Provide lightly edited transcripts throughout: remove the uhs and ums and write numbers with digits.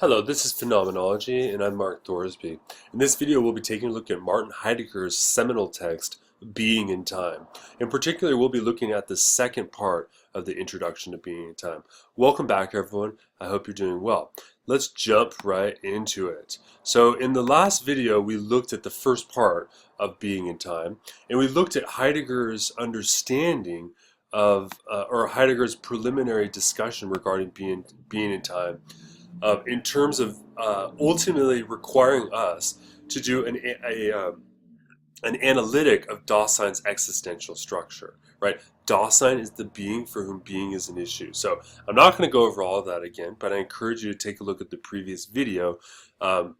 Hello, this is Phenomenology, and I'm Mark Thorsby. In this video, we'll be taking a look at Martin Heidegger's seminal text, Being in Time. In particular, we'll be looking at the second part of the introduction to Being in Time. Welcome back, everyone. I hope you're doing well. Let's jump right into it. So in the last video, we looked at the first part of Being in Time, and we looked at Heidegger's understanding of, or Heidegger's preliminary discussion regarding being in time, in terms of ultimately requiring us to do an analytic of Dasein's existential structure, right? Dasein is the being for whom being is an issue. So I'm not going to go over all of that again, but I encourage you to take a look at the previous video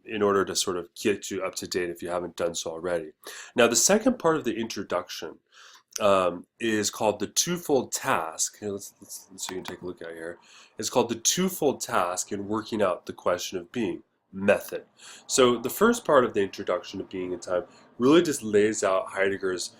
in order to sort of get you up to date if you haven't done so already. Now, the second part of the introduction is called the Twofold Task. Here, let's so you can take a look at it here. It's called the Twofold Task in working out the question of being, method. So the first part of the introduction to Being in Time really just lays out Heidegger's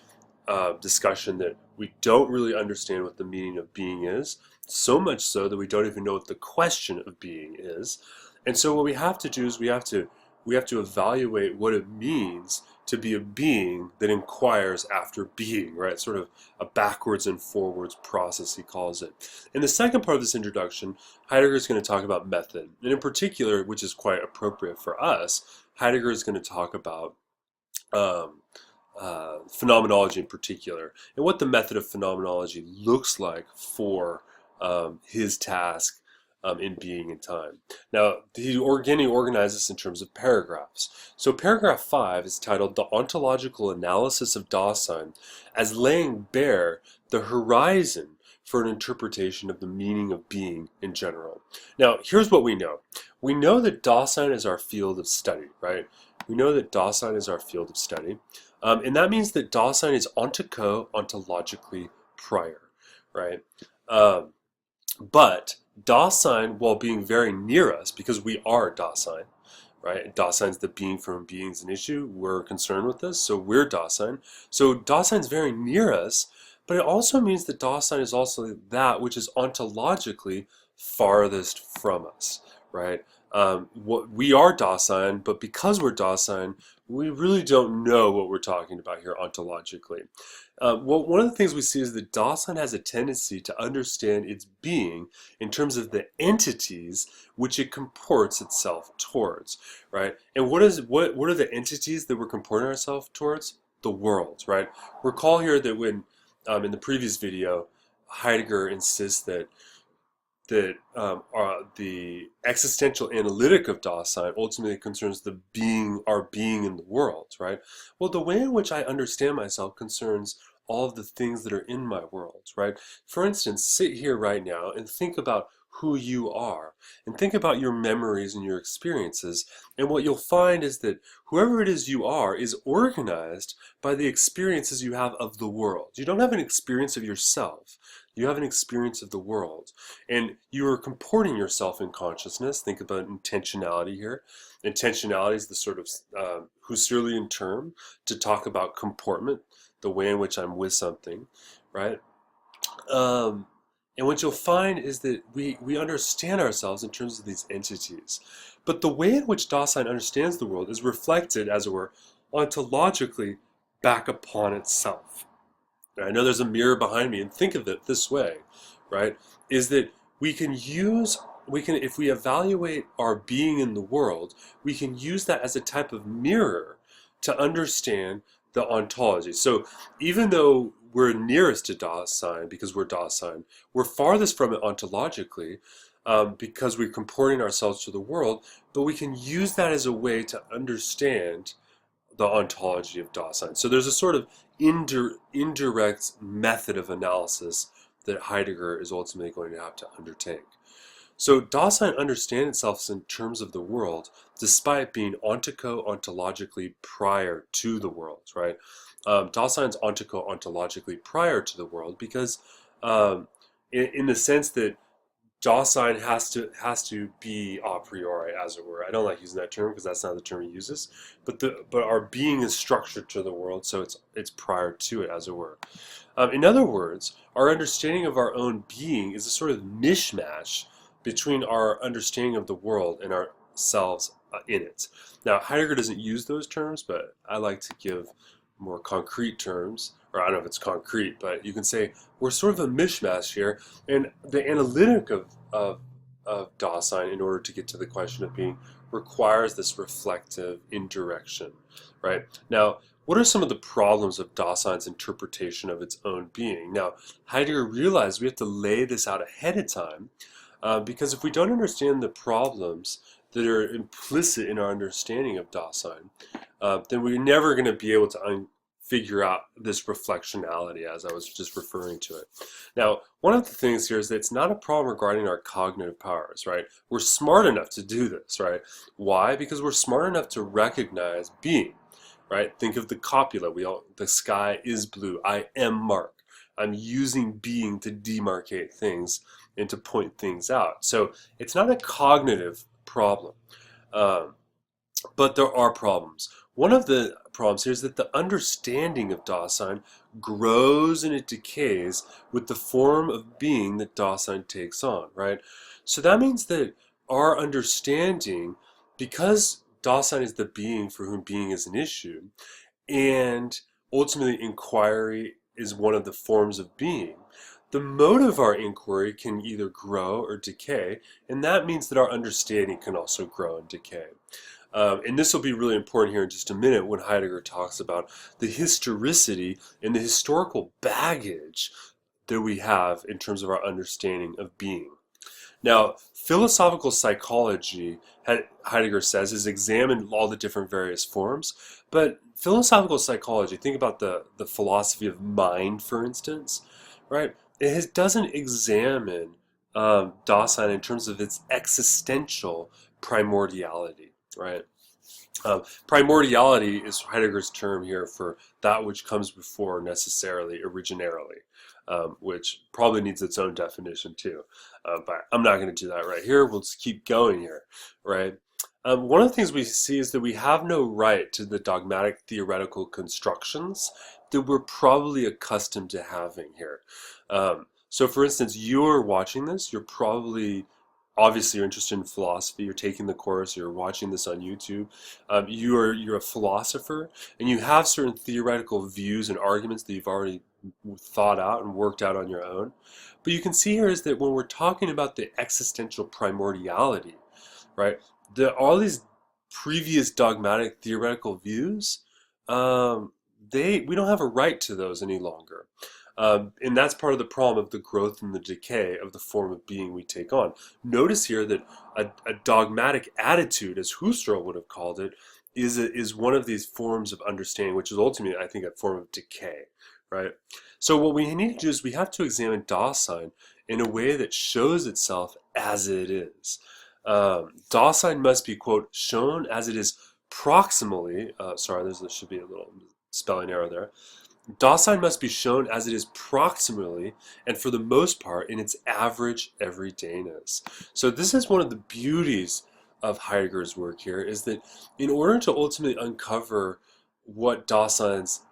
discussion that we don't really understand what the meaning of being is, so much so that we don't even know what the question of being is. And so what we have to do is we have to evaluate what it means to be a being that inquires after being, right? Sort of a backwards and forwards process, he calls it. In the second part of this introduction, Heidegger is going to talk about method. And in particular, which is quite appropriate for us, Heidegger is going to talk about phenomenology in particular, and what the method of phenomenology looks like for his task in Being in Time. Now, he organizes this in terms of paragraphs. So paragraph 5 is titled The Ontological Analysis of Dasein as laying bare the horizon for an interpretation of the meaning of being in general. Now, here's what we know. We know that Dasein is our field of study, right? We know that Dasein is our field of study. And that means that Dasein is ontologically prior, right? But Dasein, while being very near us, because we are Dasein, right? Dasein's the being for whom being is an issue. We're concerned with this, so we're Dasein. So Dasein's very near us, but it also means that Dasein is also that which is ontologically farthest from us, right? We are Dasein, but because we're Dasein, we really don't know what we're talking about here ontologically. Well, one of the things we see is that Dasein has a tendency to understand its being in terms of the entities which it comports itself towards, right? And what are the entities that we're comporting ourselves towards? The world, right? Recall here that when in the previous video, Heidegger insists that the existential analytic of Dasein ultimately concerns our being in the world, right? Well, the way in which I understand myself concerns all of the things that are in my world, right? For instance, sit here right now and think about who you are, and think about your memories and your experiences, and what you'll find is that whoever it is you are is organized by the experiences you have of the world. You don't have an experience of yourself. You have an experience of the world, and you are comporting yourself in consciousness. Think about intentionality here. Intentionality is the sort of Husserlian term to talk about comportment, the way in which I'm with something, right? And what you'll find is that we understand ourselves in terms of these entities. But the way in which Dasein understands the world is reflected, as it were, ontologically back upon itself. I know there's a mirror behind me, and think of it this way, right? Is that if we evaluate our being in the world, we can use that as a type of mirror to understand the ontology. So even though we're nearest to Dasein, because we're Dasein, we're farthest from it ontologically, because we're comporting ourselves to the world, but we can use that as a way to understand the ontology of Dasein. So there's a sort of indirect method of analysis that Heidegger is ultimately going to have to undertake. So Dasein understands itself in terms of the world, despite being ontologically prior to the world, right? Dasein's ontologically prior to the world because, in the sense that Dasein has to be a priori, as it were. I don't like using that term because that's not the term he uses. But our being is structured to the world, so it's prior to it, as it were. In other words, our understanding of our own being is a sort of mishmash between our understanding of the world and our selves in it. Now, Heidegger doesn't use those terms, but I like to give more concrete terms, or I don't know if it's concrete, but you can say we're sort of a mishmash here, and the analytic of Dasein, in order to get to the question of being, requires this reflective indirection, right? Now, what are some of the problems of Dasein's interpretation of its own being? Now, Heidegger realized we have to lay this out ahead of time, because if we don't understand the problems that are implicit in our understanding of Dasein, then we're never going to be able to figure out this reflectionality, as I was just referring to it. Now, one of the things here is that it's not a problem regarding our cognitive powers, right? We're smart enough to do this, right? Why? Because we're smart enough to recognize being, right? Think of the copula. The sky is blue. I am Mark. I'm using being to demarcate things and to point things out. So it's not a cognitive problem. But there are problems. One of the problems here is that the understanding of Dasein grows and it decays with the form of being that Dasein takes on, right? So that means that our understanding, because Dasein is the being for whom being is an issue, and ultimately inquiry is one of the forms of being, the mode of our inquiry can either grow or decay, and that means that our understanding can also grow and decay. And this will be really important here in just a minute when Heidegger talks about the historicity and the historical baggage that we have in terms of our understanding of being. Now, philosophical psychology, Heidegger says, has examined all the different various forms, but philosophical psychology, think about the philosophy of mind, for instance, right? Doesn't examine Dasein in terms of its existential primordiality, right? Primordiality is Heidegger's term here for that which comes before necessarily originarily, which probably needs its own definition too. But I'm not going to do that right here. We'll just keep going here, right? One of the things we see is that we have no right to the dogmatic theoretical constructions that we're probably accustomed to having here. So for instance, you're watching this, obviously you're interested in philosophy, you're taking the course, you're watching this on YouTube, you're a philosopher, and you have certain theoretical views and arguments that you've already thought out and worked out on your own. But you can see here is that when we're talking about the existential primordiality, right, all these previous dogmatic theoretical views, we don't have a right to those any longer. And that's part of the problem of the growth and the decay of the form of being we take on. Notice here that a dogmatic attitude, as Husserl would have called it, is one of these forms of understanding, which is ultimately, I think, a form of decay, right? So what we need to do is we have to examine Dasein in a way that shows itself as it is. Dasein must be, quote, shown as it is proximally, sorry, there should be a little spelling error there. Dasein must be shown as it is proximally, and for the most part, in its average everydayness. So this is one of the beauties of Heidegger's work here, is that in order to ultimately uncover what Dasein's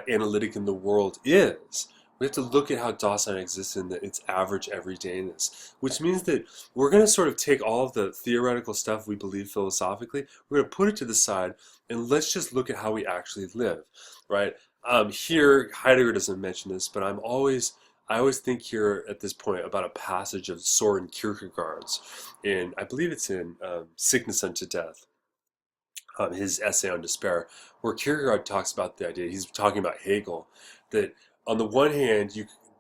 analytic in the world is, we have to look at how Dasein exists in its average everydayness, which means that we're going to sort of take all of the theoretical stuff we believe philosophically, we're going to put it to the side, and let's just look at how we actually live, right? Here, Heidegger doesn't mention this, but I always think here at this point about a passage of Soren Kierkegaard's, I believe it's in Sickness Unto Death, his essay on despair, where Kierkegaard talks about the idea, he's talking about Hegel, that on the one hand,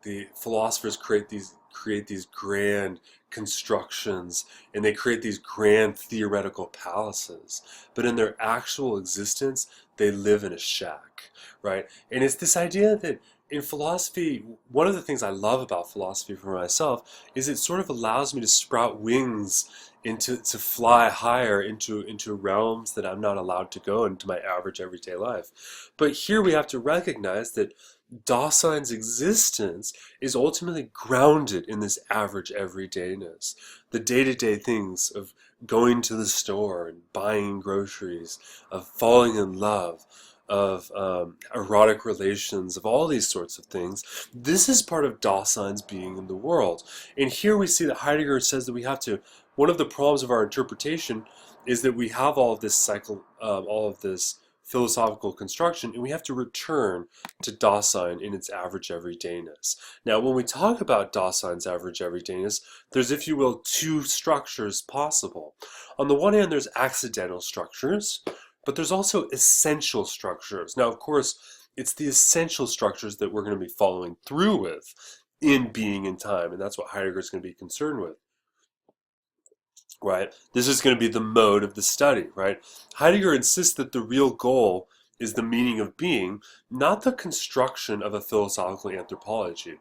the philosophers create these grand constructions, and they create these grand theoretical palaces, but in their actual existence, they live in a shack, right? And it's this idea that in philosophy, one of the things I love about philosophy for myself is it sort of allows me to sprout wings to fly higher into realms that I'm not allowed to go into my average everyday life. But here we have to recognize that Dasein's existence is ultimately grounded in this average everydayness. The day-to-day things of going to the store and buying groceries, of falling in love, of erotic relations, of all these sorts of things. This is part of Dasein's being in the world. And here we see that Heidegger says that we have to one of the problems of our interpretation is that we have all of this all of this philosophical construction, and we have to return to Dasein in its average everydayness. Now, when we talk about Dasein's average everydayness, there's, if you will, two structures possible. On the one hand, there's accidental structures, but there's also essential structures. Now, of course, it's the essential structures that we're going to be following through with in being and time, and that's what Heidegger is going to be concerned with. Right? This is going to be the mode of the study, right? Heidegger insists that the real goal is the meaning of being, not the construction of a philosophical anthropology.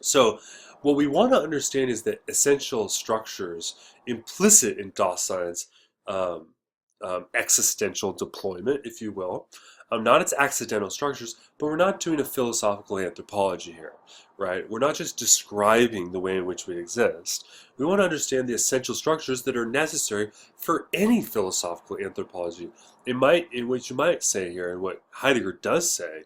So what we want to understand is that essential structures implicit in Dasein's existential deployment, if you will, not its accidental structures, but we're not doing a philosophical anthropology here, right? We're not just describing the way in which we exist. We want to understand the essential structures that are necessary for any philosophical anthropology. In what you might say here, and what Heidegger does say,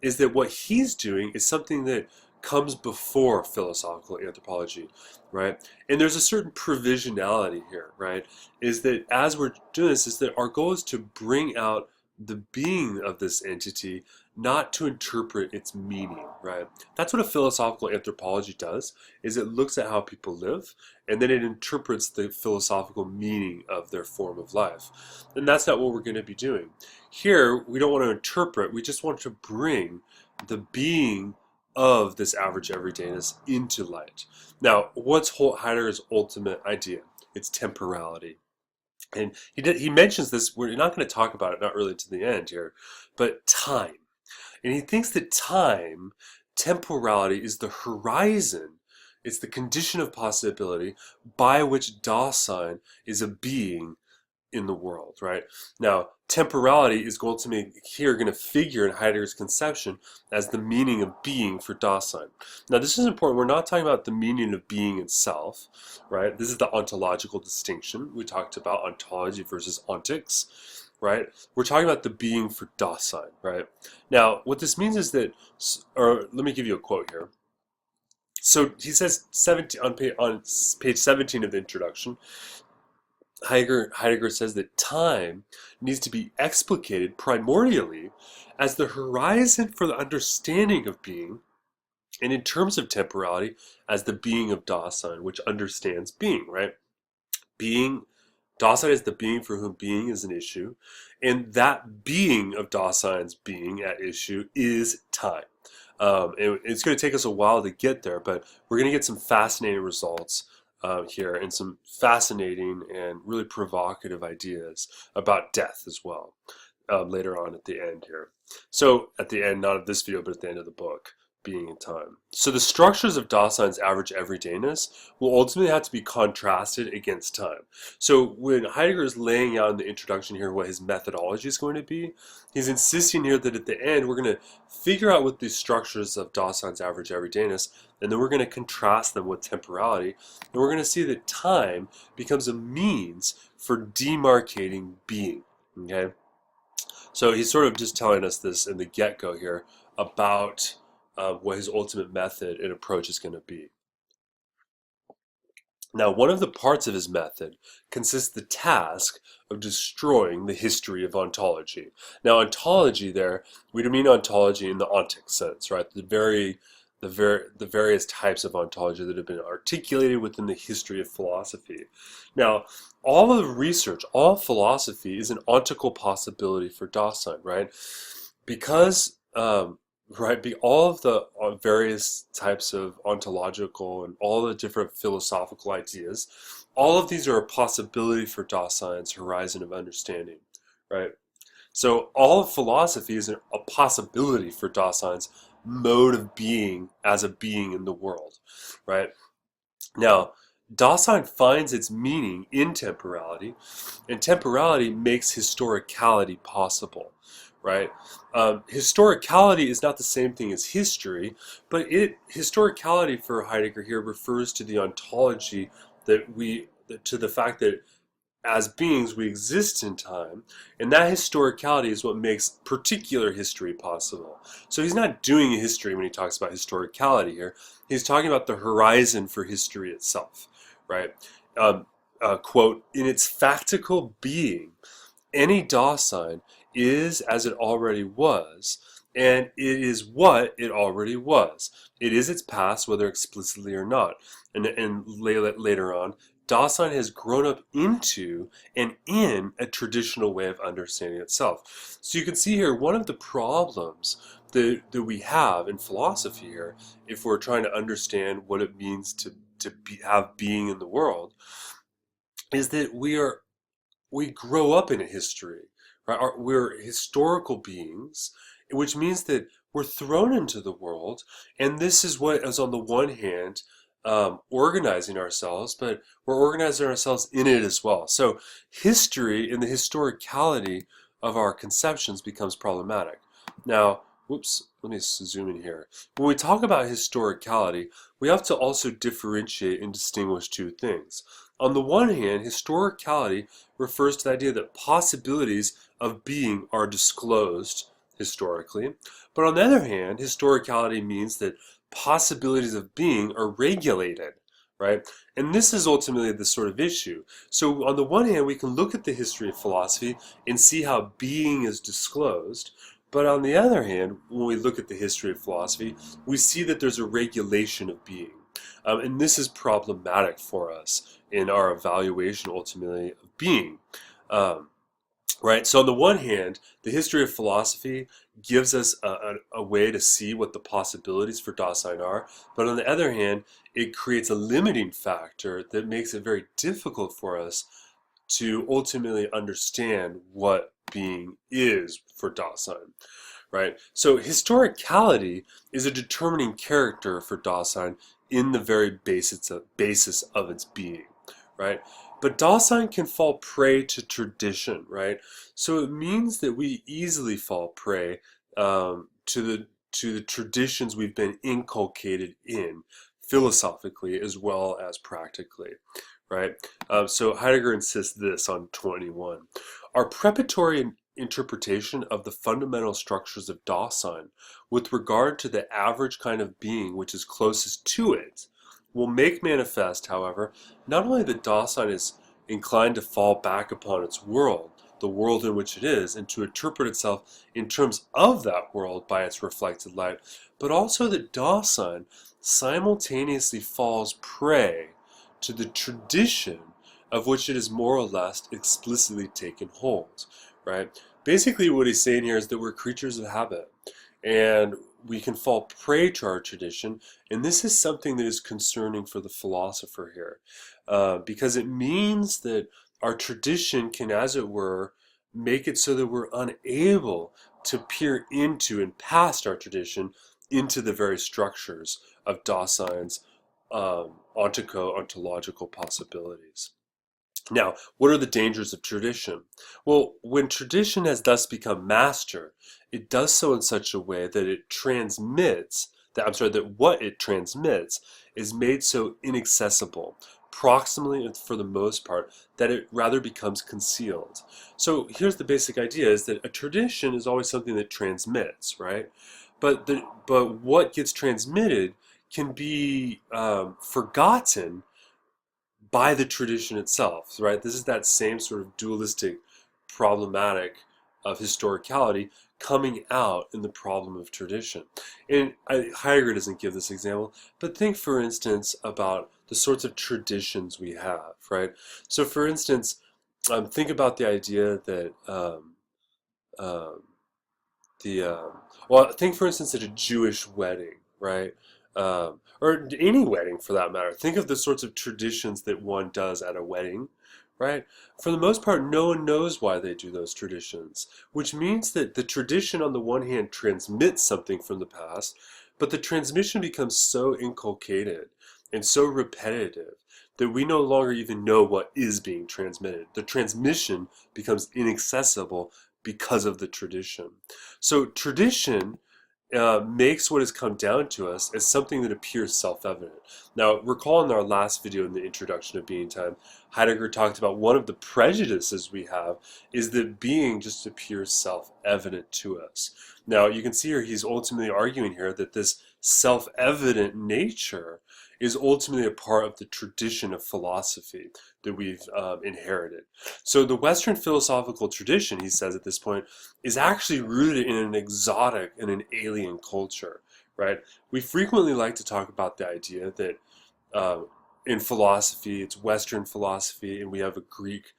is that what he's doing is something that comes before philosophical anthropology, right? And there's a certain provisionality here, right? Is that as we're doing this, is that our goal is to bring out the being of this entity, not to interpret its meaning, right? That's what a philosophical anthropology does, is it looks at how people live, and then it interprets the philosophical meaning of their form of life. And that's not what we're going to be doing. Here, we don't want to interpret, we just want to bring the being of this average everydayness into light. Now, what's Heidegger's ultimate idea? It's temporality. And he mentions this, we're not going to talk about it, not really to the end here, but time. And he thinks that time, temporality, is the horizon, it's the condition of possibility by which Dasein is a being in the world, right? Now, temporality is going to figure in Heidegger's conception as the meaning of being for Dasein. Now, this is important. We're not talking about the meaning of being itself, right? This is the ontological distinction. We talked about ontology versus ontics, right? We're talking about the being for Dasein, right? Now, what this means is that, or let me give you a quote here. So he says on page 17 of the introduction, Heidegger says that time needs to be explicated primordially as the horizon for the understanding of being, and in terms of temporality, as the being of Dasein, which understands being, right? Dasein is the being for whom being is an issue, and that being of Dasein's being at issue is time. It's going to take us a while to get there, but we're going to get some fascinating results here, and some fascinating and really provocative ideas about death as well later on at the end here. So at the end, not of this video, but at the end of the book, Being in Time. So the structures of Dasein's average everydayness will ultimately have to be contrasted against time. So when Heidegger is laying out in the introduction here what his methodology is going to be, he's insisting here that at the end we're going to figure out what these structures of Dasein's average everydayness, and then we're going to contrast them with temporality, and we're going to see that time becomes a means for demarcating being. Okay? So he's sort of just telling us this in the get-go here about what his ultimate method and approach is going to be. Now, one of the parts of his method consists the task of destroying the history of ontology. Now, ontology there, we don't mean ontology in the ontic sense, right? The various types of ontology that have been articulated within the history of philosophy. Now, all of research, all philosophy is an ontical possibility for Dasein, right? Because all of the various types of ontological and all the different philosophical ideas, all of these are a possibility for Dasein's horizon of understanding, right? So all of philosophy is a possibility for Dasein's mode of being as a being in the world, right? Now, Dasein finds its meaning in temporality, and temporality makes historicality possible, right? Historicality is not the same thing as history, but historicality for Heidegger here refers to the ontology to the fact that as beings we exist in time, and that historicality is what makes particular history possible. So he's not doing a history when he talks about historicality here. He's talking about the horizon for history itself, right? quote, in its factical being, any Dasein is as it already was, and it is what it already was. It is its past, whether explicitly or not. And later on, Dasein has grown up into and in a traditional way of understanding itself. So you can see here one of the problems that we have in philosophy here, if we're trying to understand what it means to have being in the world, is that we grow up in a history, right? We're historical beings, which means that we're thrown into the world, and this is what is on the one hand organizing ourselves, but we're organizing ourselves in it as well. So history and the historicality of our conceptions becomes problematic. Now, whoops, let me zoom in here. When we talk about historicality, we have to also differentiate and distinguish two things. On the one hand, historicality refers to the idea that possibilities of being are disclosed historically. But on the other hand, historicality means that possibilities of being are regulated, right? And this is ultimately the sort of issue. So on the one hand, we can look at the history of philosophy and see how being is disclosed. But on the other hand, when we look at the history of philosophy, we see that there's a regulation of being. And this is problematic for us in our evaluation, ultimately, of being. Right? So on the one hand, the history of philosophy gives us a way to see what the possibilities for Dasein are, but on the other hand, it creates a limiting factor that makes it very difficult for us to ultimately understand what being is for Dasein. Right? So historicality is a determining character for Dasein in the very basis of its being, right? But Dasein can fall prey to tradition, right? So it means that we easily fall prey to the traditions we've been inculcated in, philosophically as well as practically, right? So Heidegger insists this on 21. Our preparatory interpretation of the fundamental structures of Dasein with regard to the average kind of being which is closest to it will make manifest, however, not only that Dasein is inclined to fall back upon its world, the world in which it is, and to interpret itself in terms of that world by its reflected light, but also that Dasein simultaneously falls prey to the tradition of which it is more or less explicitly taken hold, right? Basically what he's saying here is that we're creatures of habit, and we can fall prey to our tradition, and this is something that is concerning for the philosopher here, because it means that our tradition can, as it were, make it so that we're unable to peer into and past our tradition into the very structures of Dasein's ontological possibilities. Now, what are the dangers of tradition? Well, when tradition has thus become master, it does so in such a way that that what it transmits is made so inaccessible, proximally and for the most part, that it rather becomes concealed. So here's the basic idea, is that a tradition is always something that transmits, right? But what gets transmitted can be forgotten by the tradition itself, right? This is that same sort of dualistic problematic of historicality coming out in the problem of tradition. And Heidegger doesn't give this example, but think, for instance, about the sorts of traditions we have, right? So, for instance, think about the idea that um, well, think for instance at a Jewish wedding, right? Or any wedding for that matter. Think of the sorts of traditions that one does at a wedding, right? For the most part, no one knows why they do those traditions, which means that the tradition on the one hand transmits something from the past, but the transmission becomes so inculcated and so repetitive that we no longer even know what is being transmitted. The transmission becomes inaccessible because of the tradition. So tradition makes what has come down to us as something that appears self-evident. Now, recall in our last video in the introduction of Being Time, Heidegger talked about one of the prejudices we have is that being just appears self-evident to us. Now, you can see here he's ultimately arguing here that this self-evident nature is ultimately a part of the tradition of philosophy that we've inherited. So the Western philosophical tradition, he says at this point, is actually rooted in an exotic and an alien culture, right? We frequently like to talk about the idea that uh, in philosophy, it's Western philosophy, and we have a Greek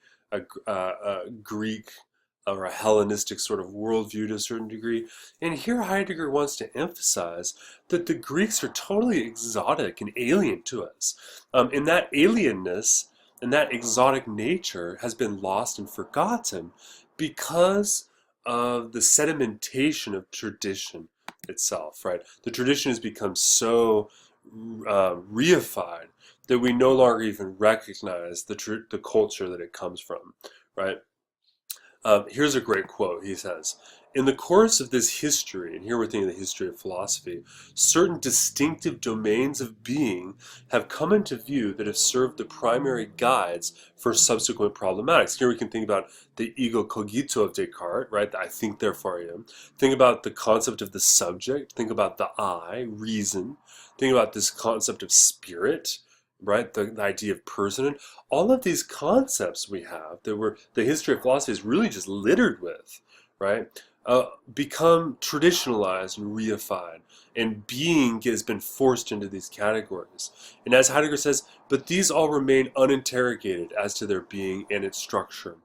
or a Hellenistic sort of worldview to a certain degree. And here Heidegger wants to emphasize that the Greeks are totally exotic and alien to us. And that alienness and that exotic nature has been lost and forgotten because of the sedimentation of tradition itself, right? The tradition has become so reified that we no longer even recognize the culture that it comes from, right? Here's a great quote. He says, "In the course of this history," and here we're thinking of the history of philosophy, "certain distinctive domains of being have come into view that have served the primary guides for subsequent problematics." Here we can think about the ego cogito of Descartes, right? The I think, therefore I am. Think about the concept of the subject. Think about the I, reason. Think about this concept of spirit, right? The idea of person. All of these concepts we have that the history of philosophy is really just littered with, right? Become traditionalized and reified, and being has been forced into these categories. And as Heidegger says, but these all remain uninterrogated as to their being and its structure,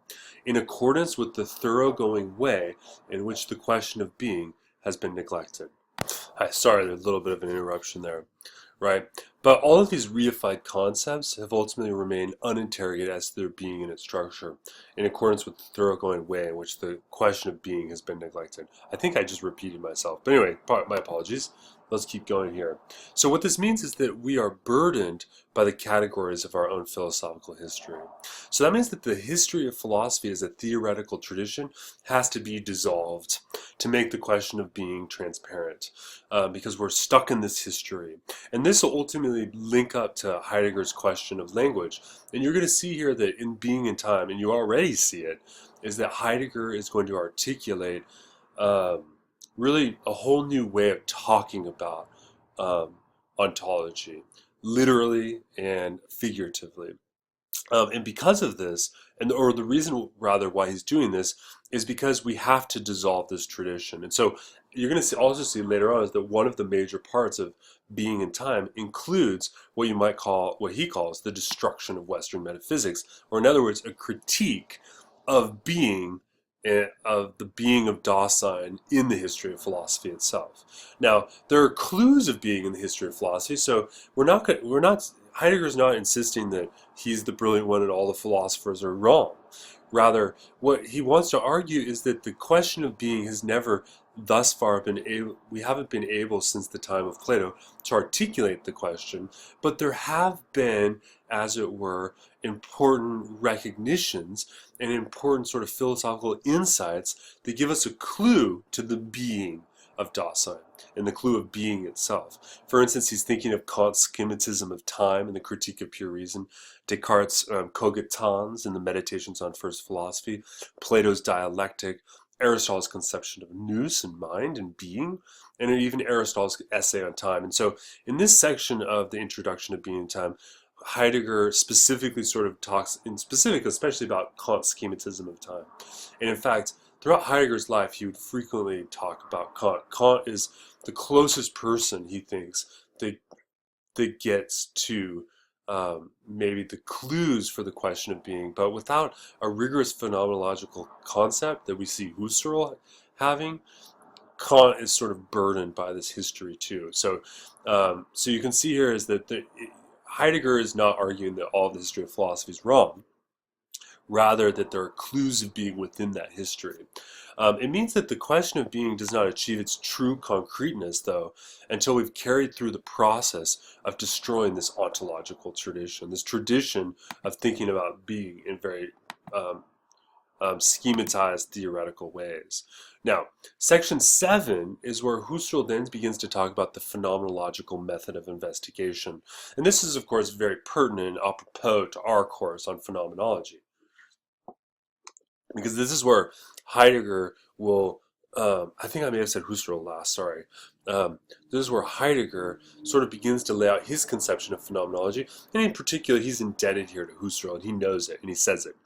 in accordance with the thoroughgoing way in which the question of being has been neglected. Hi, sorry, there's a little bit of an interruption there, right? But all of these reified concepts have ultimately remained uninterrogated as to their being and its structure, in accordance with the thoroughgoing way in which the question of being has been neglected. I think I just repeated myself. But anyway, my apologies. Let's keep going here. So what this means is that we are burdened by the categories of our own philosophical history. So that means that the history of philosophy as a theoretical tradition has to be dissolved to make the question of being transparent, because we're stuck in this history. And this will ultimately link up to Heidegger's question of language. And you're going to see here that in Being and Time, and you already see it, is that Heidegger is going to articulate um, really a whole new way of talking about ontology, literally and figuratively. And because of this, or the reason rather why he's doing this, is because we have to dissolve this tradition. And so you're going to also see later on is that one of the major parts of Being in Time includes what you might call, what he calls, the destruction of Western metaphysics, or in other words, a critique of being, of the being of Dasein in the history of philosophy itself. Now, there are clues of being in the history of philosophy, so Heidegger's not insisting that he's the brilliant one and all the philosophers are wrong. Rather, what he wants to argue is that the question of being has never thus far we haven't been able since the time of Plato to articulate the question, but there have been, as it were, important recognitions and important sort of philosophical insights that give us a clue to the being of Dasein and the clue of being itself. For instance, he's thinking of Kant's schematism of time in the Critique of Pure Reason, Descartes' cogitans in the Meditations on First Philosophy, Plato's dialectic, Aristotle's conception of nous and mind and being, and even Aristotle's essay on time. And so in this section of the introduction of Being and Time, Heidegger specifically sort of talks in specific, especially about Kant's schematism of time. And in fact, throughout Heidegger's life, he would frequently talk about Kant. Kant is the closest person, he thinks, that gets to maybe the clues for the question of being, but without a rigorous phenomenological concept that we see Husserl having, Kant is sort of burdened by this history too. So, so you can see here is that Heidegger is not arguing that all of the history of philosophy is wrong, rather that there are clues of being within that history. It means that the question of being does not achieve its true concreteness, though, until we've carried through the process of destroying this ontological tradition, this tradition of thinking about being in very schematized theoretical ways. Now, section 7 is where Husserl then begins to talk about the phenomenological method of investigation. And this is, of course, very pertinent and apropos to our course on phenomenology, because this is where Heidegger will I think I may have said Husserl last, sorry. This is where Heidegger sort of begins to lay out his conception of phenomenology, and in particular, he's indebted here to Husserl, and he knows it, and he says it.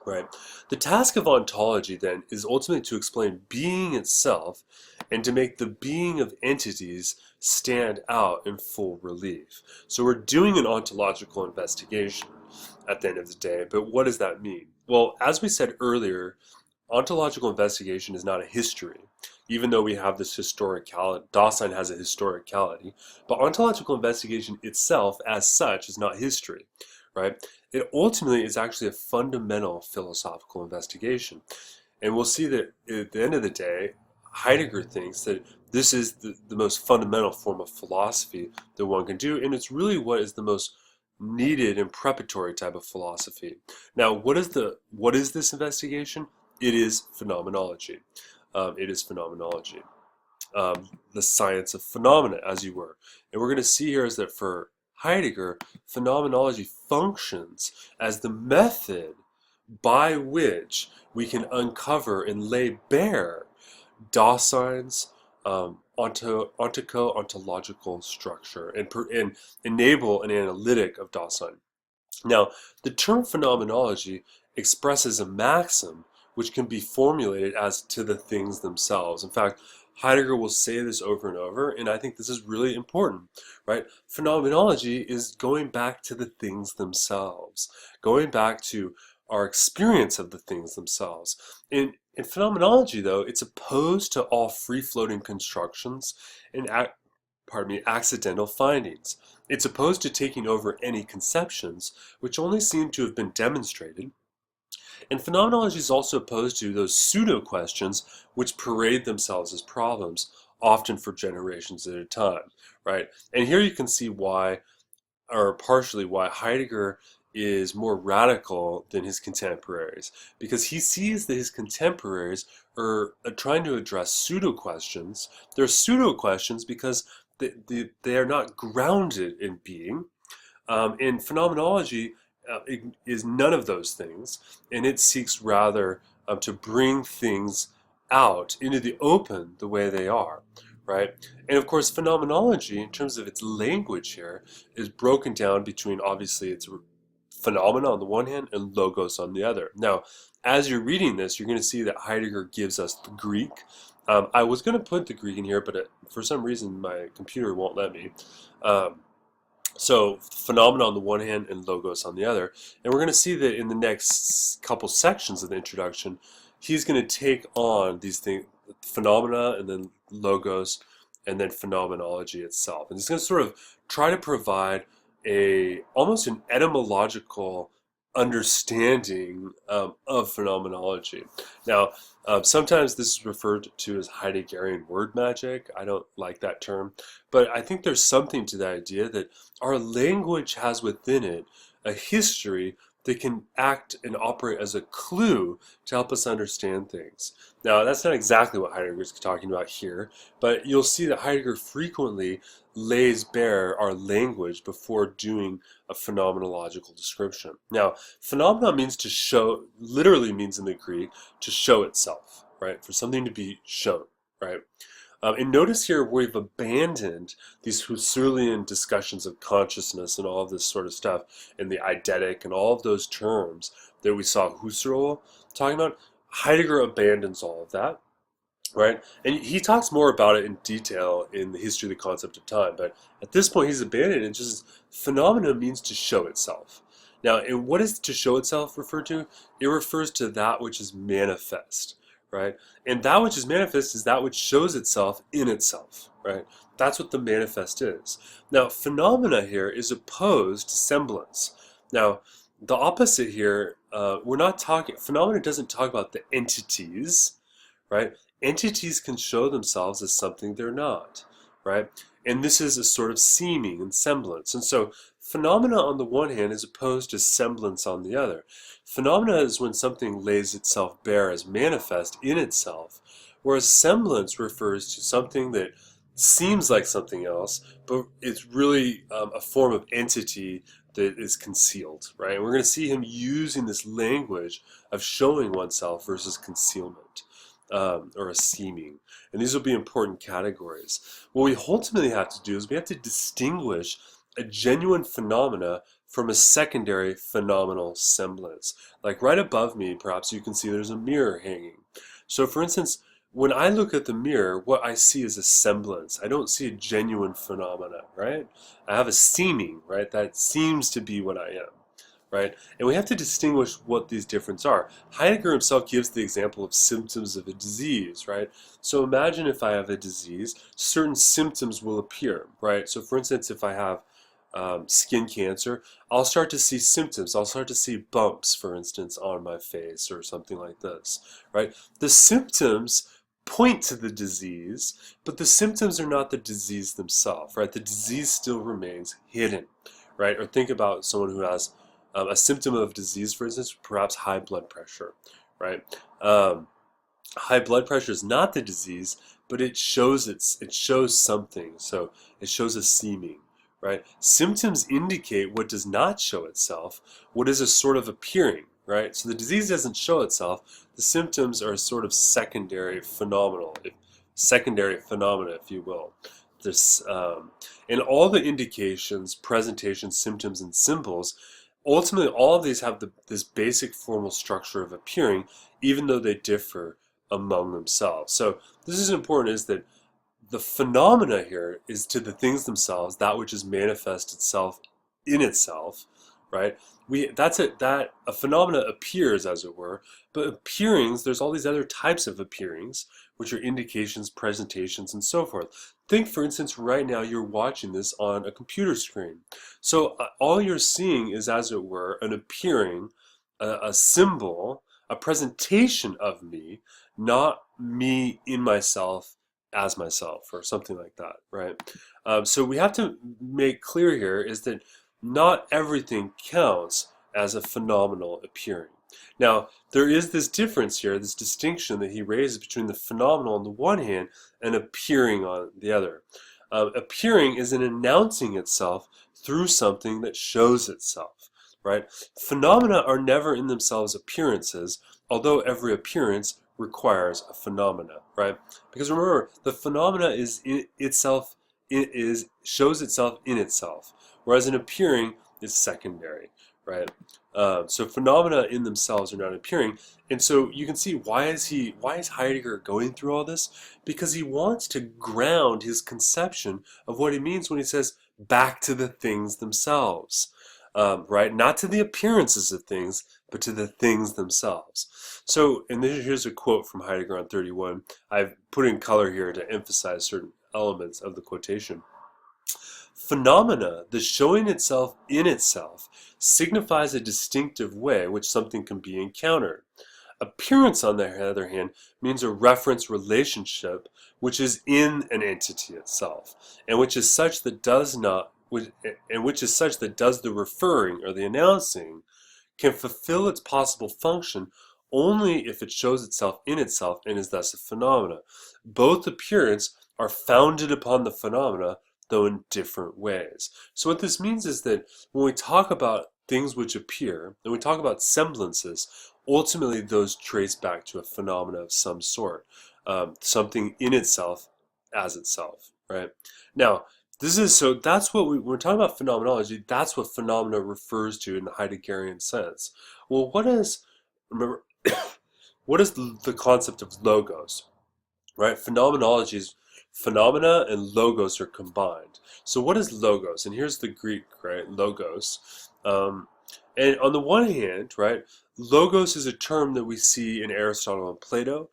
Right. The task of ontology, then, is ultimately to explain being itself and to make the being of entities stand out in full relief. So we're doing an ontological investigation at the end of the day, but what does that mean? Well, as we said earlier, ontological investigation is not a history, even though we have this historicality. Dasein has a historicality, but ontological investigation itself, as such, is not history, right? It ultimately is actually a fundamental philosophical investigation. And we'll see that at the end of the day, Heidegger thinks that this is the most fundamental form of philosophy that one can do, and it's really what is the most needed and preparatory type of philosophy. Now, what is this investigation? It is phenomenology. It is phenomenology. The science of phenomena, as you were. And we're going to see here is that for Heidegger, phenomenology functions as the method by which we can uncover and lay bare Dasein's ontological structure and enable an analytic of Dasein. Now, the term phenomenology expresses a maxim which can be formulated as to the things themselves. In fact, Heidegger will say this over and over, and I think this is really important, right? Phenomenology is going back to the things themselves, going back to our experience of the things themselves. In phenomenology, though, it's opposed to all free-floating constructions and accidental findings. It's opposed to taking over any conceptions, which only seem to have been demonstrated. And phenomenology is also opposed to those pseudo-questions which parade themselves as problems, often for generations at a time, right? And here you can see why, or partially why, Heidegger is more radical than his contemporaries, because he sees that his contemporaries are trying to address pseudo-questions. They're pseudo-questions because they are not grounded in being. And phenomenology is none of those things, and it seeks rather to bring things out into the open the way they are, right? And of course, phenomenology, in terms of its language here, is broken down between obviously its phenomena on the one hand and logos on the other. Now, as you're reading this, you're going to see that Heidegger gives us the Greek. I was going to put the Greek in here, but for some reason my computer won't let me. So phenomena on the one hand and logos on the other. And we're going to see that in the next couple sections of the introduction, he's going to take on these things, phenomena and then logos and then phenomenology itself. And he's going to sort of try to provide almost an etymological understanding of phenomenology. Now, sometimes this is referred to as Heideggerian word magic. I don't like that term, but I think there's something to the idea that our language has within it a history that can act and operate as a clue to help us understand things. Now, that's not exactly what Heidegger is talking about here, but you'll see that Heidegger frequently lays bare our language before doing a phenomenological description. Now, phenomena means to show, literally means in the Greek, to show itself, right? For something to be shown, right? And notice here we've abandoned these Husserlian discussions of consciousness and all of this sort of stuff, and the eidetic and all of those terms that we saw Husserl talking about. Heidegger abandons all of that, right? And he talks more about it in detail in the history of the concept of time, but at this point he's abandoned it. Just phenomena means to show itself. Now, and what is to show itself referred to? It refers to that which is manifest, right? And that which is manifest is that which shows itself in itself, right? That's what the manifest is. Now, phenomena here is opposed to semblance. Now, the opposite here, we're not talking, phenomena doesn't talk about the entities, right? Entities can show themselves as something they're not, right? And this is a sort of seeming and semblance. And so phenomena on the one hand is opposed to semblance on the other. Phenomena is when something lays itself bare as manifest in itself, whereas semblance refers to something that seems like something else, but it's really a form of entity that is concealed, right? And we're going to see him using this language of showing oneself versus concealment. or a seeming. And these will be important categories. What we ultimately have to do is we have to distinguish a genuine phenomena from a secondary phenomenal semblance. Like right above me, perhaps you can see there's a mirror hanging. So for instance, when I look at the mirror, what I see is a semblance. I don't see a genuine phenomena, right? I have a seeming, right? That seems to be what I am, right? And we have to distinguish what these differences are. Heidegger himself gives the example of symptoms of a disease, right? So imagine if I have a disease, certain symptoms will appear, right? So for instance, if I have skin cancer, I'll start to see symptoms. I'll start to see bumps, for instance, on my face or something like this, right? The symptoms point to the disease, but the symptoms are not the disease themselves, right? The disease still remains hidden, right? Or think about someone who has a symptom of disease, for instance, perhaps high blood pressure, right? High blood pressure is not the disease, but it shows something. So it shows a seeming, right? Symptoms indicate what does not show itself, what is a sort of appearing, right? So the disease doesn't show itself. The symptoms are a sort of secondary phenomena, if you will. This and all the indications, presentations, symptoms, and symbols. Ultimately, all of these have this basic formal structure of appearing, even though they differ among themselves. So this is important, is that the phenomena here is to the things themselves, that which is manifest itself in itself, right? That a phenomena appears, as it were, but appearings, there's all these other types of appearings, which are indications, presentations, and so forth. Think, for instance, right now you're watching this on a computer screen. So all you're seeing is, as it were, an appearing, a symbol, a presentation of me, not me in myself as myself, or something like that, right? So we have to make clear here is that not everything counts as a phenomenal appearing. Now, there is this difference here, this distinction that he raises between the phenomenal on the one hand and appearing on the other. Appearing is an announcing itself through something that shows itself, right? Phenomena are never in themselves appearances, although every appearance requires a phenomena, right? Because remember, the phenomena is in itself, shows itself in itself, whereas an appearing is secondary, right? So phenomena in themselves are not appearing, and so you can see why is Heidegger going through all this? Because he wants to ground his conception of what he means when he says back to the things themselves, right? Not to the appearances of things, but to the things themselves. So, and here's a quote from Heidegger on 31. I've put in color here to emphasize certain elements of the quotation. Phenomena, the showing itself in itself, signifies a distinctive way which something can be encountered. Appearance, on the other hand, means a reference relationship which is in an entity itself, and which is such that does the referring or the announcing can fulfill its possible function only if it shows itself in itself and is thus a phenomena. Both appearance are founded upon the phenomena, though in different ways. So what this means is that when we talk about things which appear, and we talk about semblances, ultimately those trace back to a phenomena of some sort, something in itself as itself, right? Now, that's what when we're talking about phenomenology, that's what phenomena refers to in the Heideggerian sense. Well, remember, what is the concept of logos, right? Phenomenology is phenomena and logos are combined. So what is logos? And here's the Greek, right? Logos. And on the one hand, right, logos is a term that we see in Aristotle and Plato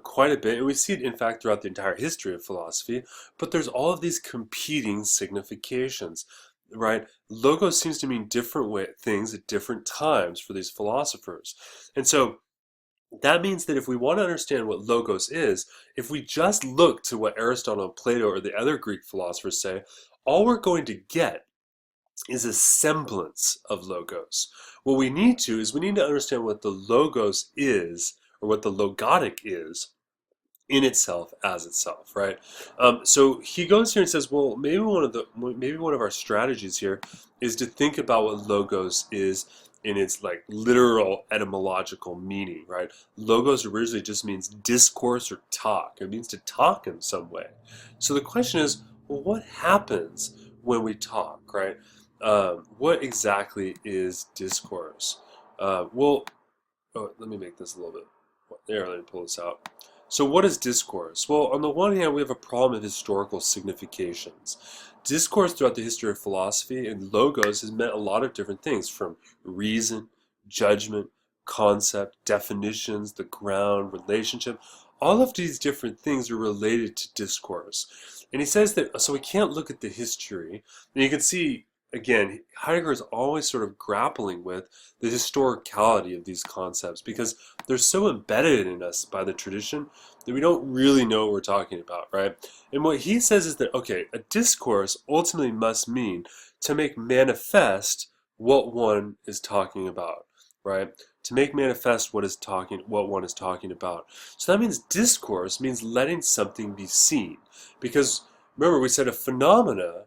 quite a bit, and we see it, in fact, throughout the entire history of philosophy, but there's all of these competing significations, right? Logos seems to mean different things at different times for these philosophers. And so that means that if we want to understand what logos is, if we just look to what Aristotle and Plato or the other Greek philosophers say, all we're going to get is a semblance of logos. What we need to understand what the logos is, or what the logotic is, in itself as itself, right? So he goes here and says, well, maybe one of our strategies here is to think about what logos is in its like literal etymological meaning, right? Logos originally just means discourse or talk. It means to talk in some way. So the question is, well, what happens when we talk, right? What exactly is discourse? Well, oh, let me make this a little bit. There, let me pull this out. So what is discourse? Well, on the one hand, we have a problem of historical significations. Discourse throughout the history of philosophy and logos has meant a lot of different things, from reason, judgment, concept, definitions, the ground, relationship. All of these different things are related to discourse. And he says that, so we can't look at the history. And you can see, again, Heidegger is always sort of grappling with the historicality of these concepts because they're so embedded in us by the tradition that we don't really know what we're talking about, right? And what he says is that, okay, a discourse ultimately must mean to make manifest what one is talking about, right? To make manifest what one is talking about. So that means discourse means letting something be seen. Because remember, we said a phenomena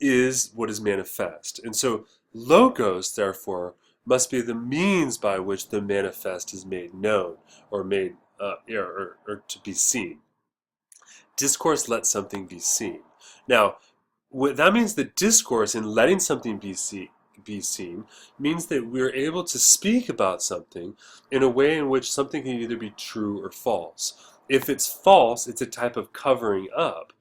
is what is manifest. And so logos, therefore, must be the means by which the manifest is made known or made or to be seen. Discourse lets something be seen. Now, that means that discourse in letting something be seen means that we're able to speak about something in a way in which something can either be true or false. If it's false, it's a type of covering up.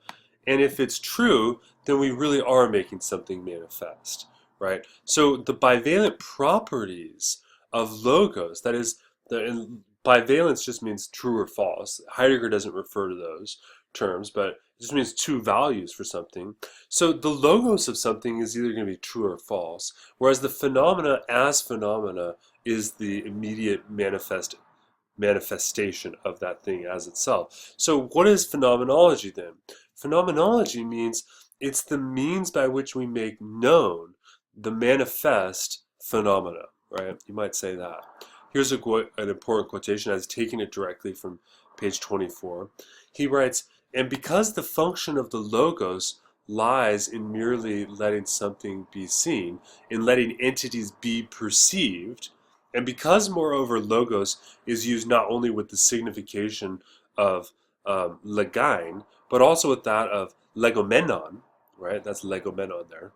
And if it's true, then we really are making something manifest, right? So the bivalent properties of logos, that is, and bivalence just means true or false. Heidegger doesn't refer to those terms, but it just means two values for something. So the logos of something is either going to be true or false, whereas the phenomena as phenomena is the immediate manifestation of that thing as itself. So what is phenomenology then? Phenomenology means it's the means by which we make known the manifest phenomena, right? You might say that. Here's an important quotation. I was taking it directly from page 24. He writes, and because the function of the logos lies in merely letting something be seen, in letting entities be perceived, and because, moreover, logos is used not only with the signification of legein, but also with that of legomenon, right? That's legomenon there.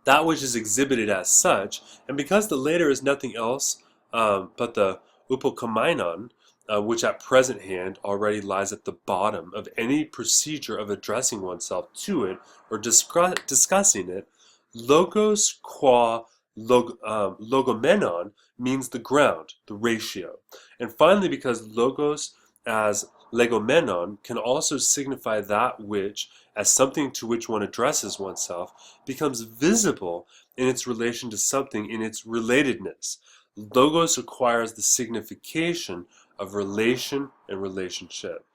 That which is exhibited as such, and because the later is nothing else but the upokomainon, which at present hand already lies at the bottom of any procedure of addressing oneself to it or discussing it, logos qua logomenon means the ground, the ratio. And finally, because logos as legomenon can also signify that which, as something to which one addresses oneself, becomes visible in its relation to something in its relatedness. Logos acquires the signification of relation and relationship.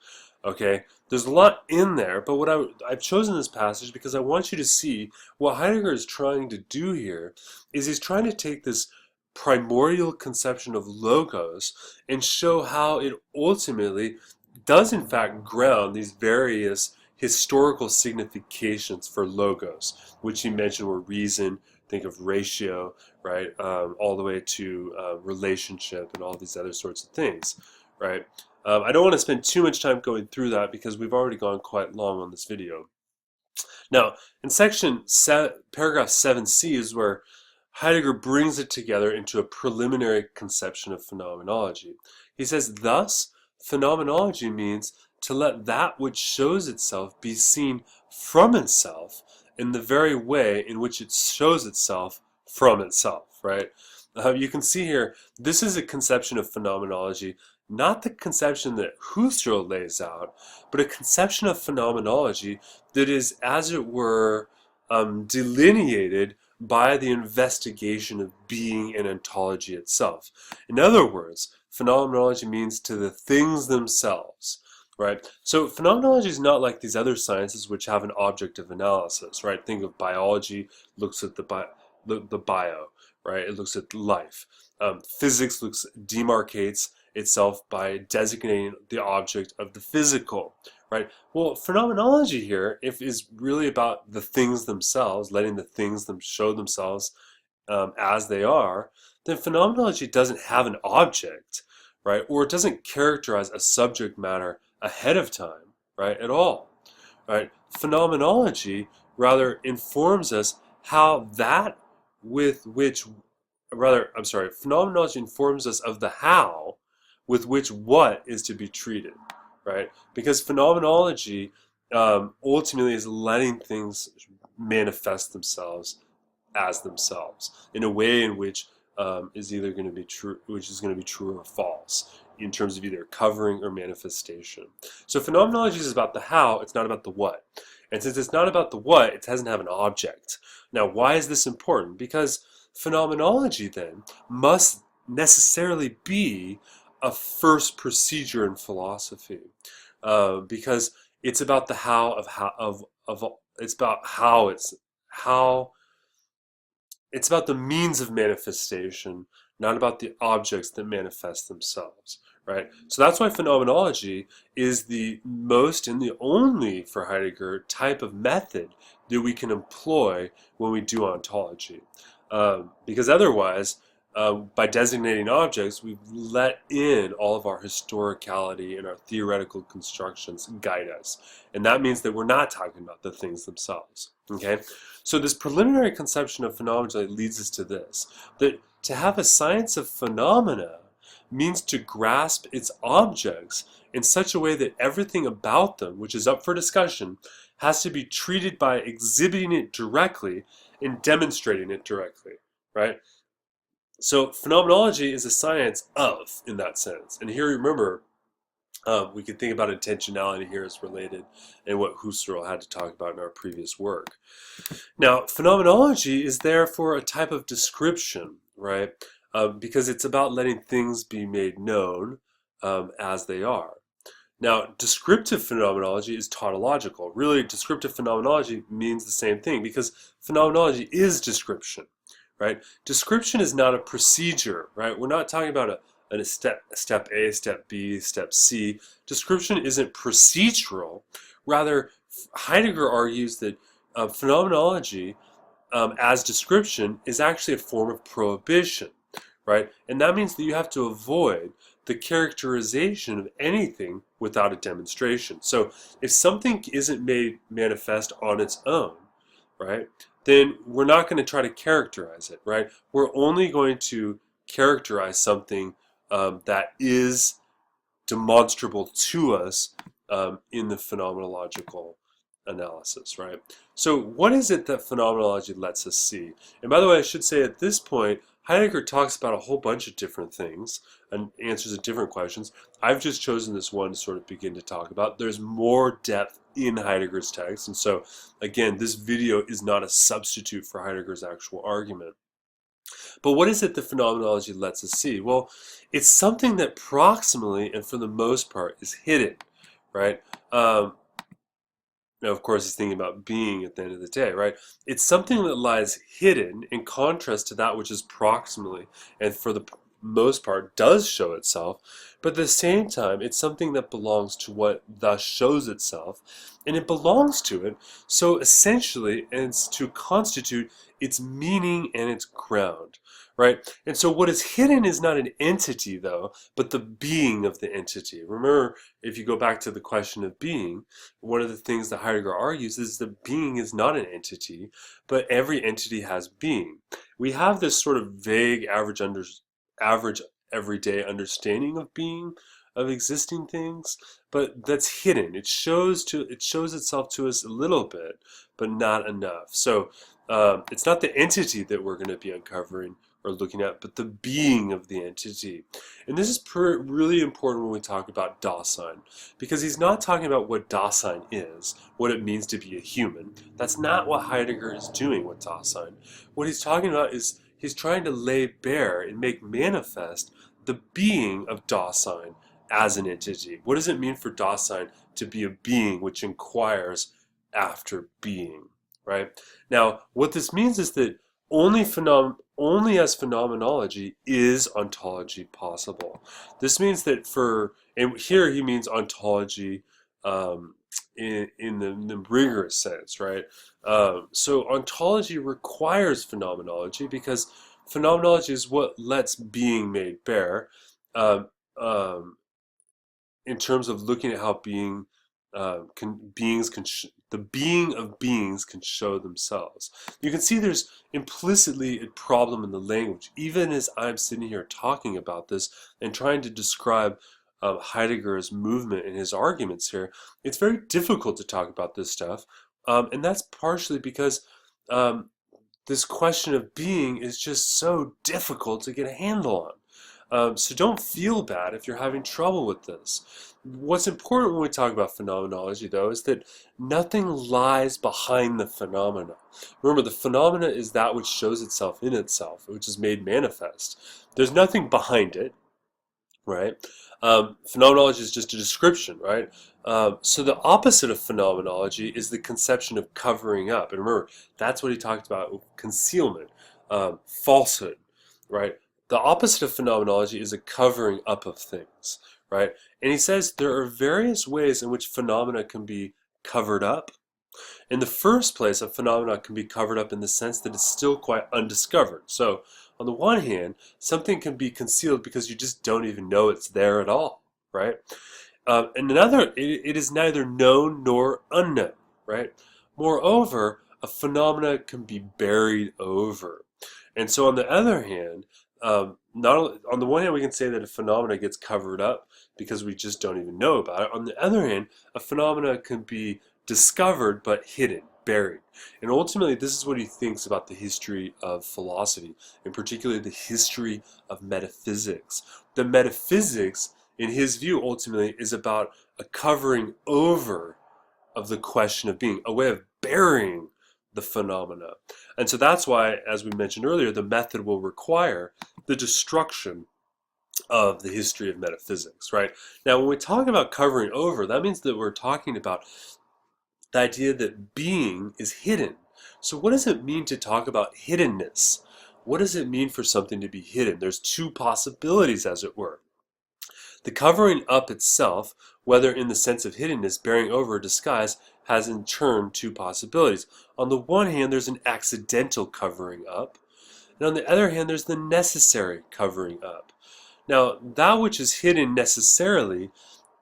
Okay, there's a lot in there, but what I've chosen this passage because I want you to see what Heidegger is trying to do here is he's trying to take this primordial conception of logos and show how it ultimately does in fact ground these various historical significations for logos, which he mentioned were reason, think of ratio, right, all the way to relationship and all these other sorts of things, right? I don't want to spend too much time going through that because we've already gone quite long on this video. Now, in paragraph 7c is where Heidegger brings it together into a preliminary conception of phenomenology. He says, thus, phenomenology means to let that which shows itself be seen from itself in the very way in which it shows itself from itself, right? You can see here, this is a conception of phenomenology, not the conception that Husserl lays out, but a conception of phenomenology that is, as it were, delineated by the investigation of being and ontology itself. In other words, phenomenology means to the things themselves, right? So phenomenology is not like these other sciences which have an object of analysis, right? Think of biology, looks at the bio, right? It looks at life. Physics demarcates itself by designating the object of the physical, right? Well, phenomenology here is really about the things themselves, letting the things show themselves as they are, then phenomenology doesn't have an object, right? Or it doesn't characterize a subject matter ahead of time, right, at all, right? Phenomenology rather informs us how that with which, rather, I'm sorry, phenomenology informs us of the how with which what is to be treated, right? Because phenomenology ultimately is letting things manifest themselves as themselves in a way in which is either going to be true, which is going to be true or false in terms of either covering or manifestation. So phenomenology is about the how, it's not about the what. And since it's not about the what, it doesn't have an object. Now, why is this important? Because phenomenology then must necessarily be a first procedure in philosophy, because it's about the how of it's about how it's about the means of manifestation, not about the objects that manifest themselves, right? So that's why phenomenology is the most and the only, for Heidegger, type of method that we can employ when we do ontology. Because otherwise, by designating objects, we've let in all of our historicality and our theoretical constructions guide us. And that means that we're not talking about the things themselves. Okay? So this preliminary conception of phenomenology leads us to this, that to have a science of phenomena means to grasp its objects in such a way that everything about them, which is up for discussion, has to be treated by exhibiting it directly and demonstrating it directly, right? So phenomenology is a science of, in that sense. And here, remember, we can think about intentionality here as related and what Husserl had to talk about in our previous work. Now, phenomenology is therefore a type of description, right? Because it's about letting things be made known as they are. Now, descriptive phenomenology is tautological. Really, descriptive phenomenology means the same thing because phenomenology is description, right? Description is not a procedure, right? We're not talking about a step A, step B, step C. Description isn't procedural. Rather, Heidegger argues that phenomenology as description is actually a form of prohibition, right? And that means that you have to avoid the characterization of anything without a demonstration. So if something isn't made manifest on its own, right, then we're not going to try to characterize it, right? We're only going to characterize something that is demonstrable to us in the phenomenological analysis, right? So what is it that phenomenology lets us see? And by the way, I should say at this point, Heidegger talks about a whole bunch of different things and answers different questions. I've just chosen this one to sort of begin to talk about. There's more depth in Heidegger's text, and so again, this video is not a substitute for Heidegger's actual argument. But what is it that phenomenology lets us see? Well, it's something that proximally and for the most part is hidden, right? Now, of course, he's thinking about being at the end of the day, right? It's something that lies hidden in contrast to that which is proximally and for the most part does show itself, but at the same time, it's something that belongs to what thus shows itself, and it belongs to it, so essentially, and it's to constitute its meaning and its ground, right? And so what is hidden is not an entity, though, but the being of the entity. Remember, if you go back to the question of being, one of the things that Heidegger argues is that being is not an entity, but every entity has being. We have this sort of vague average everyday understanding of being, of existing things, but that's hidden. It shows itself to us a little bit, but not enough. So it's not the entity that we're going to be uncovering or looking at, but the being of the entity. And this is really important when we talk about Dasein, because he's not talking about what Dasein is, what it means to be a human. That's not what Heidegger is doing with Dasein. What he's talking about is he's trying to lay bare and make manifest the being of Dasein as an entity. What does it mean for Dasein to be a being which inquires after being, right? Now, what this means is that only as phenomenology is ontology possible. This means that and here he means ontology in the rigorous sense, right? So ontology requires phenomenology because phenomenology is what lets being made bare, um, um, in terms of looking at how the being of beings can show themselves. You can see there's implicitly a problem in the language, even as I'm sitting here talking about this and trying to describe Heidegger's movement and his arguments here. It's very difficult to talk about this stuff, and that's partially because um, this question of being is just so difficult to get a handle on. So don't feel bad if you're having trouble with this. What's important when we talk about phenomenology, though, is that nothing lies behind the phenomena. Remember, the phenomena is that which shows itself in itself, which is made manifest. There's nothing behind it, right? Phenomenology is just a description, right? So the opposite of phenomenology is the conception of covering up. And remember, that's what he talked about, concealment, falsehood, right? The opposite of phenomenology is a covering up of things, right? And he says there are various ways in which phenomena can be covered up. In the first place, a phenomenon can be covered up in the sense that it's still quite undiscovered. So, on the one hand, something can be concealed because you just don't even know it's there at all, right? And another, it is neither known nor unknown, right? Moreover, a phenomena can be buried over. And so, on the other hand, not only, on the one hand, we can say that a phenomena gets covered up because we just don't even know about it. On the other hand, a phenomena can be discovered but hidden, buried. And ultimately, this is what he thinks about the history of philosophy, and particularly the history of metaphysics. The metaphysics, in his view, ultimately is about a covering over of the question of being, a way of burying the phenomena. And so that's why, as we mentioned earlier, the method will require the destruction of the history of metaphysics, right? Now, when we talk about covering over, that means that we're talking about the idea that being is hidden. So what does it mean to talk about hiddenness? What does it mean for something to be hidden? There's two possibilities, as it were. The covering up itself, whether in the sense of hiddenness, bearing over, or disguise, has in turn two possibilities. On the one hand, there's an accidental covering up, and on the other hand, there's the necessary covering up. Now, that which is hidden necessarily,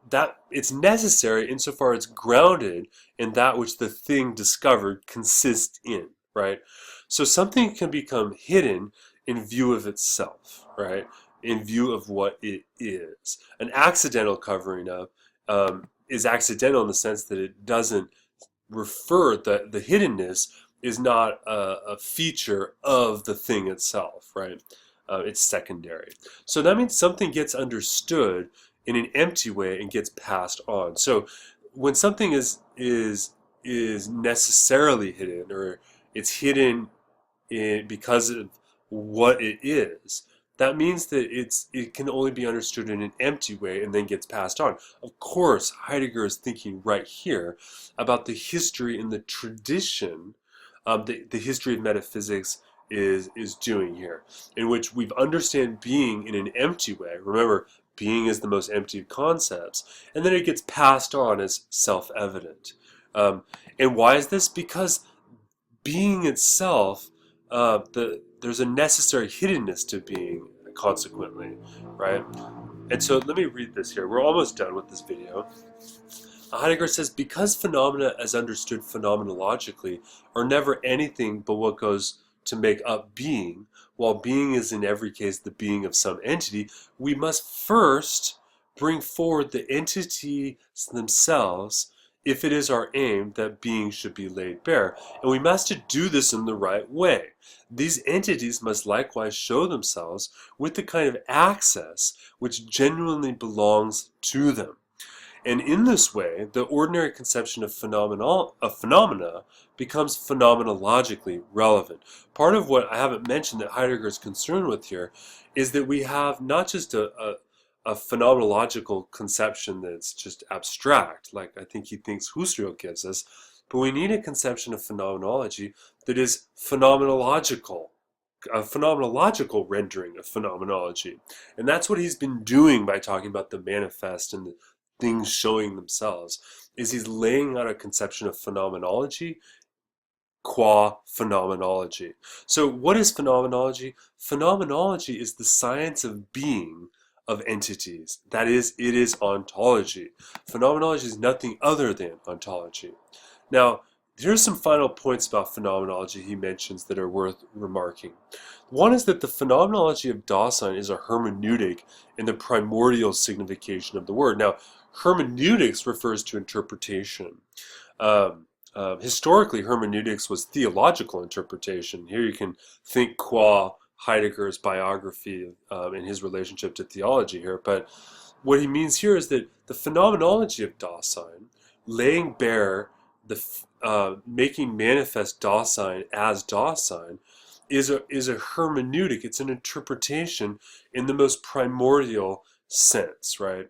that it's necessary insofar it's grounded in that which the thing discovered consists in, right? So something can become hidden in view of itself, right? In view of what it is. An accidental covering up is accidental in the sense that it doesn't refer, the hiddenness is not a feature of the thing itself, right? It's secondary. So that means something gets understood in an empty way and gets passed on. So when something is necessarily hidden, or it's hidden because of what it is, that means that it can only be understood in an empty way and then gets passed on. Of course, Heidegger is thinking right here about the history and the tradition, the history of metaphysics is doing here, in which we understand being in an empty way. Remember, being is the most empty of concepts, and then it gets passed on as self-evident. And why is this? Because being itself, there's a necessary hiddenness to being, consequently, right? And so let me read this here. We're almost done with this video. Heidegger says, because phenomena as understood phenomenologically are never anything but what goes to make up being, while being is in every case the being of some entity, we must first bring forward the entities themselves if it is our aim that being should be laid bare. And we must do this in the right way. These entities must likewise show themselves with the kind of access which genuinely belongs to them. And in this way, the ordinary conception of phenomena becomes phenomenologically relevant. Part of what I haven't mentioned that Heidegger is concerned with here is that we have not just a phenomenological conception that's just abstract, like I think he thinks Husserl gives us, but we need a conception of phenomenology that is phenomenological, a phenomenological rendering of phenomenology. And that's what he's been doing by talking about the manifest and the things showing themselves, is he's laying out a conception of phenomenology qua phenomenology. So what is phenomenology? Phenomenology is the science of being of entities. That is, it is ontology. Phenomenology is nothing other than ontology. Now, here's some final points about phenomenology he mentions that are worth remarking. One is that the phenomenology of Dasein is a hermeneutic in the primordial signification of the word. Now, hermeneutics refers to interpretation. Historically, hermeneutics was theological interpretation. Here you can think qua Heidegger's biography in his relationship to theology here. But what he means here is that the phenomenology of Dasein, laying bare making manifest Dasein as Dasein, is a hermeneutic. It's an interpretation in the most primordial sense, right?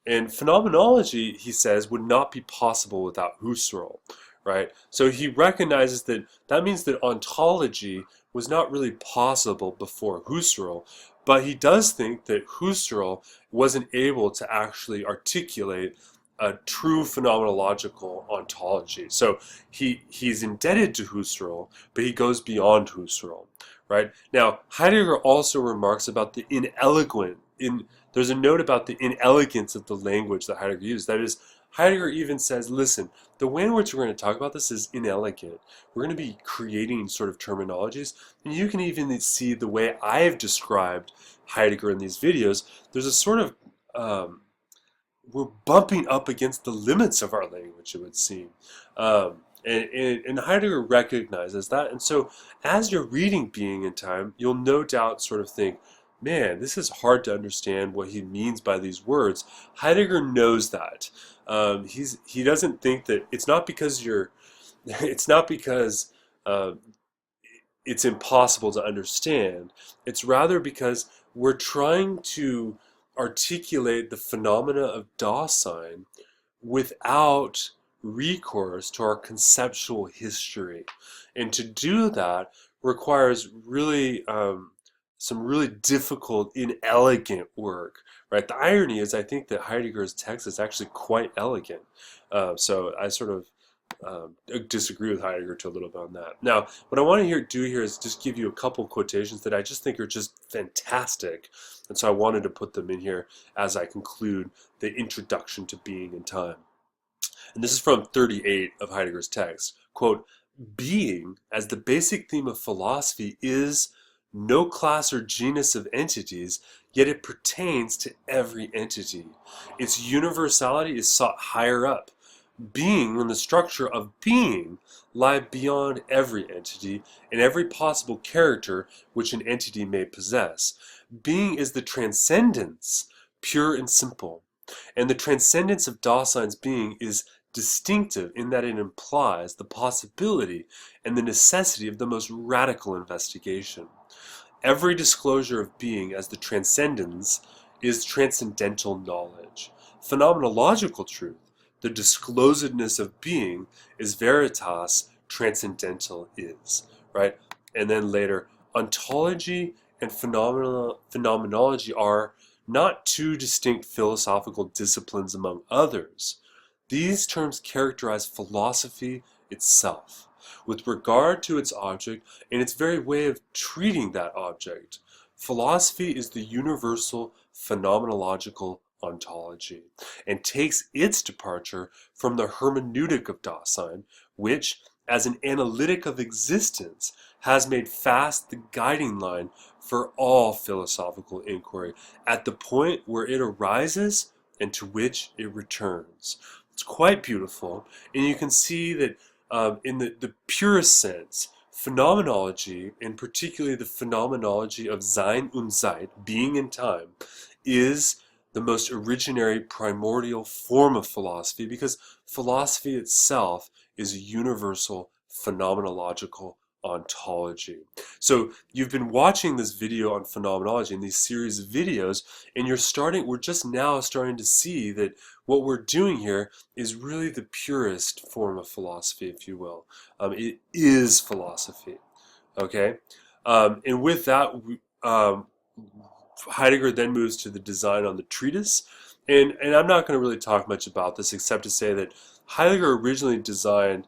And phenomenology, he says, would not be possible without Husserl, right? So he recognizes that that means that ontology was not really possible before Husserl, but he does think that Husserl wasn't able to actually articulate a true phenomenological ontology. So he's indebted to Husserl, but he goes beyond Husserl, right? Now, Heidegger also remarks about the inelegant, there's a note about the inelegance of the language that Heidegger used. That is, Heidegger even says, listen, the way in which we're going to talk about this is inelegant. We're going to be creating sort of terminologies, and you can even see the way I've described Heidegger in these videos. There's a sort of we're bumping up against the limits of our language, it would seem. And Heidegger recognizes that. And so as you're reading Being and Time, you'll no doubt sort of think, man, this is hard to understand what he means by these words. Heidegger knows that. He doesn't think that it's not because it's not because it's impossible to understand. It's rather because we're trying to articulate the phenomena of Dasein without recourse to our conceptual history. And to do that requires really some really difficult, inelegant work, right? The irony is I think that Heidegger's text is actually quite elegant. So I sort of disagree with Heidegger to a little bit on that. Now, what I want to do here is just give you a couple quotations that I just think are just fantastic. And so I wanted to put them in here as I conclude the introduction to Being and Time. And this is from 38 of Heidegger's text. Quote, being, as the basic theme of philosophy, is no class or genus of entities, yet it pertains to every entity. Its universality is sought higher up. Being and the structure of being lie beyond every entity and every possible character which an entity may possess. Being is the transcendence, pure and simple. And the transcendence of Dasein's being is distinctive in that it implies the possibility and the necessity of the most radical investigation. Every disclosure of being as the transcendence is transcendental knowledge. Phenomenological truth, the disclosedness of being, is veritas, transcendental is, right? And then later, ontology and phenomenology are not two distinct philosophical disciplines among others. These terms characterize philosophy itself, with regard to its object and its very way of treating that object. Philosophy is the universal phenomenological ontology, and takes its departure from the hermeneutic of Dasein, which, as an analytic of existence, has made fast the guiding line for all philosophical inquiry at the point where it arises and to which it returns. It's quite beautiful, and you can see that in the purest sense, phenomenology, and particularly the phenomenology of Sein und Zeit, being and time, is the most originary primordial form of philosophy, because philosophy itself is a universal phenomenological ontology. So you've been watching this video on phenomenology in these series of videos, and we're just now starting to see that what we're doing here is really the purest form of philosophy, if you will. It is philosophy, okay? And with that, Heidegger then moves to the design on the treatise, and I'm not going to really talk much about this except to say that Heidegger originally designed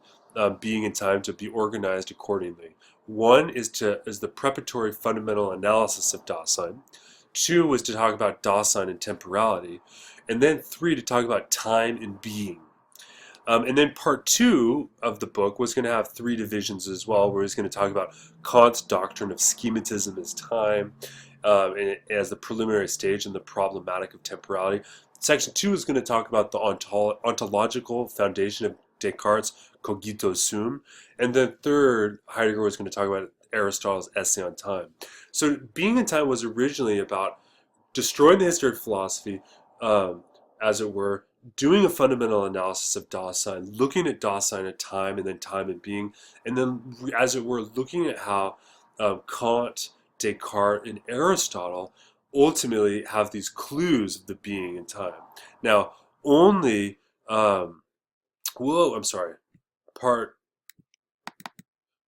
being in time to be organized accordingly. One is the preparatory fundamental analysis of Dasein. Two was to talk about Dasein and temporality. And then three, to talk about time and being. And then part two of the book was going to have three divisions as well, where he's going to talk about Kant's doctrine of schematism as time, as the preliminary stage and the problematic of temporality. Section two is going to talk about the ontological foundation of Descartes' cogito sum. And then third, Heidegger was going to talk about Aristotle's essay on time. So Being in Time was originally about destroying the history of philosophy, as it were, doing a fundamental analysis of Dasein, looking at Dasein at time and then time and being, and then, as it were, looking at how Kant, Descartes, and Aristotle ultimately have these clues of the being in time. Now, only, part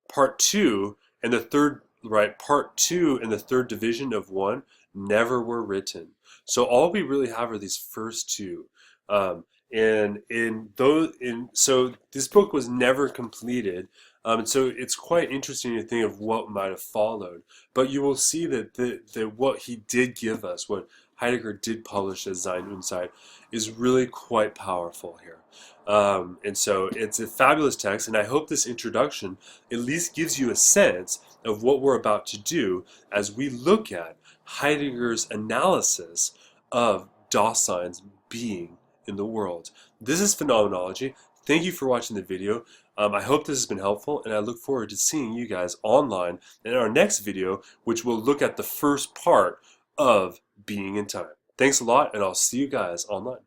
part two and the third part two and the third division of one never were written. So all we really have are these first two. So this book was never completed. And so it's quite interesting to think of what might have followed. But you will see that what he did give us, what Heidegger did publish as Sein und Zeit, is really quite powerful here. And so it's a fabulous text, and I hope this introduction at least gives you a sense of what we're about to do as we look at Heidegger's analysis of Dasein's being in the world. This is Phenomenology. Thank you for watching the video. I hope this has been helpful, and I look forward to seeing you guys online in our next video, which will look at the first part of Being in Time. Thanks a lot, and I'll see you guys online.